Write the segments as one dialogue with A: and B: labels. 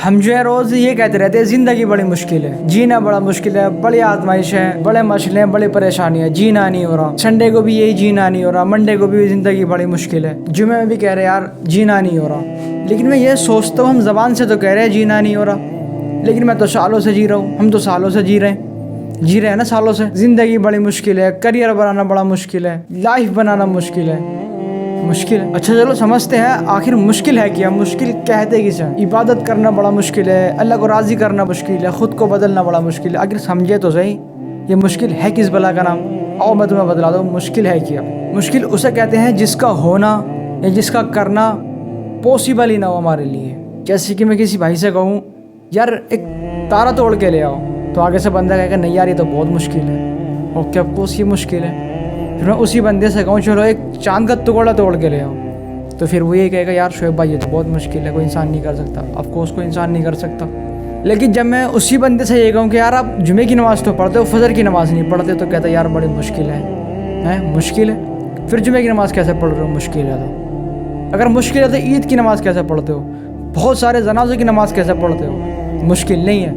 A: ہم جو ہے روز یہ کہتے رہتے ہیں زندگی بڑی مشکل ہے، جینا بڑا مشکل ہے، بڑی آزمائش ہے، بڑے مشکلیں، بڑی پریشانیاں، جینا نہیں ہو رہا، سنڈے کو بھی یہی جینا نہیں ہو رہا، منڈے کو بھی زندگی بڑی مشکل ہے، جمعے میں بھی کہہ رہے یار جینا نہیں ہو رہا۔ لیکن میں یہ سوچتا ہوں ہم زبان سے تو کہہ رہے ہیں جینا نہیں ہو رہا، لیکن میں تو سالوں سے جی رہا ہوں، ہم تو سالوں سے جی رہے ہیں نا سالوں سے۔ زندگی بڑی مشکل ہے، کریئر بنانا بڑا مشکل ہے، لائف بنانا مشکل ہے، مشکل ہے۔ اچھا چلو سمجھتے ہیں آخر مشکل ہے کیا، مشکل کہتے کسے ہیں؟ عبادت کرنا بڑا مشکل ہے، اللہ کو راضی کرنا مشکل ہے، خود کو بدلنا بڑا مشکل ہے۔ اگر سمجھے تو صحیح یہ مشکل ہے کس بلا کا نام؟ آؤ میں تمہیں بتلا دوں مشکل ہے کیا۔ مشکل اسے کہتے ہیں جس کا ہونا یا جس کا کرنا پاسبل ہی نہ ہو ہمارے لیے۔ جیسے کہ میں کسی بھائی سے کہوں یار ایک تارا توڑ کے لے آؤ، تو آگے سے بندہ کہے گا نہیں یار یہ تو بہت مشکل ہے، اور کیا کوس یہ مشکل ہے۔ پھر میں اسی بندے سے کہوں چلو ایک چاند کا ٹکڑا توڑ کے لے آؤ، تو پھر وہ یہ کہے گا یار شعیب بھائی یہ تو بہت مشکل ہے، کوئی انسان نہیں کر سکتا۔ آف کورس کوئی انسان نہیں کر سکتا۔ لیکن جب میں اسی بندے سے یہ کہوں کہ یار آپ جمعے کی نماز تو پڑھتے ہو، فجر کی نماز نہیں پڑھتے، تو کہتا ہے یار بڑی مشکل ہے، مشکل ہے۔ پھر جمعے کی نماز کیسے پڑھ رہے ہو؟ مشکل ہے تو اگر مشکل ہے تو عید کی نماز کیسے پڑھتے ہو؟ بہت سارے جنازے کی نماز کیسے پڑھتے ہو؟ مشکل نہیں ہے۔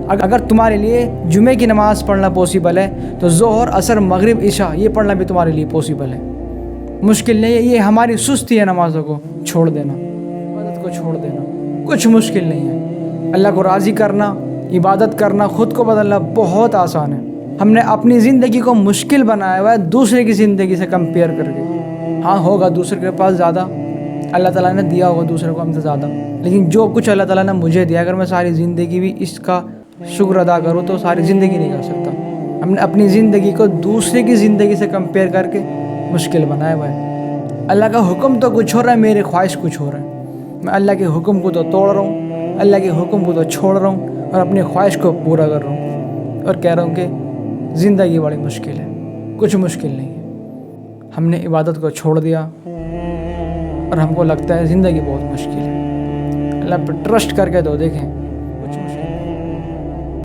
A: اگر تمہارے لیے جمعے کی نماز پڑھنا پاسبل ہے تو ظہر، عصر، مغرب، عشاء یہ پڑھنا بھی تمہارے لیے پاسبل ہے، مشکل نہیں ہے۔ یہ ہماری سستی ہے نمازوں کو چھوڑ دینا، عبادت کو چھوڑ دینا، کچھ مشکل نہیں ہے۔ اللہ کو راضی کرنا، عبادت کرنا، خود کو بدلنا بہت آسان ہے۔ ہم نے اپنی زندگی کو مشکل بنایا ہوا ہے دوسرے کی زندگی سے کمپیئر کر کے۔ ہاں ہوگا دوسرے کے پاس زیادہ، اللہ تعالیٰ نے دیا ہوگا دوسرے کو ہم سے زیادہ، لیکن جو کچھ اللہ تعالیٰ نے مجھے دیا اگر میں ساری زندگی بھی اس کا شکر ادا کروں تو ساری زندگی نہیں کر سکتا۔ ہم نے اپنی زندگی کو دوسرے کی زندگی سے کمپیئر کر کے مشکل بنایا ہوا ہے۔ اللہ کا حکم تو کچھ ہو رہا ہے، میری خواہش کچھ ہو رہا ہے۔ میں اللہ کے حکم کو تو توڑ رہا ہوں، اللہ کے حکم کو تو چھوڑ رہا ہوں اور اپنی خواہش کو پورا کر رہا ہوں، اور کہہ رہا ہوں کہ زندگی بڑی مشکل ہے، کچھ مشکل نہیں ہے۔ ہم نے عبادت کو چھوڑ دیا اور ہم کو لگتا ہے زندگی بہت مشکل ہے۔ اللہ پہ ٹرسٹ کر کے تو دیکھیں